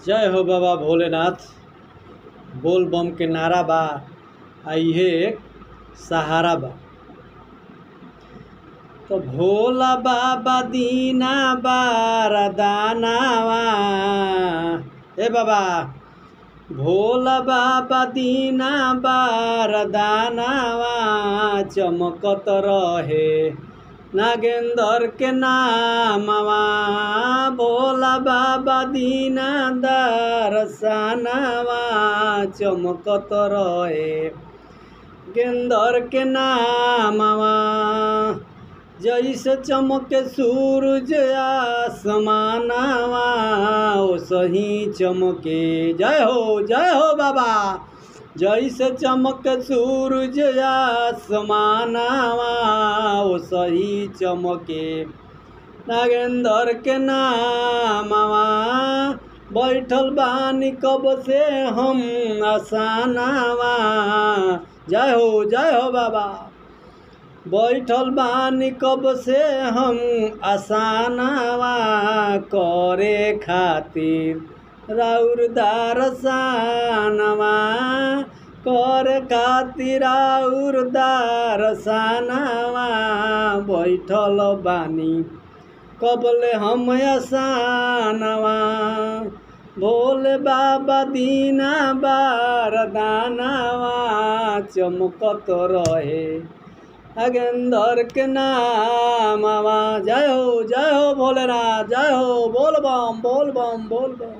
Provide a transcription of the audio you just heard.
जय हो बाबा भोलेनाथ। बोल बम के नारा बा इहे एक सहारा बा। तो भोला बाबा दीना बारदानावा ए बाबा, भोला बाबा दीना बारदानावा चमकत रहे नागेंद्र के नामवा। भोला बाबा दीना दरसनावा चमकत रहे गेंदर के नामवा। जैसे चमके सूरज आसमानवा ओ सही चमके। जय हो बाबा। जैसे चमके सूरज आसमानवा ओ सही चमके नागेंद्र के नामवा। बैठल बानी कब से हम आसानवा। जय हो बाबा। बैठल बानी कब से हम आसानवा करे खातिर राउर दरसनवा। करे खातिर राउर दरसनवा बैठल बानी कबले हम आसानवा। भोले बाबा दीना बारदानवा चमकत रहे नागेंद्र के नामवा। जय हो भोलेनाथ। जय हो। बोल बम बोल बम बोल बम।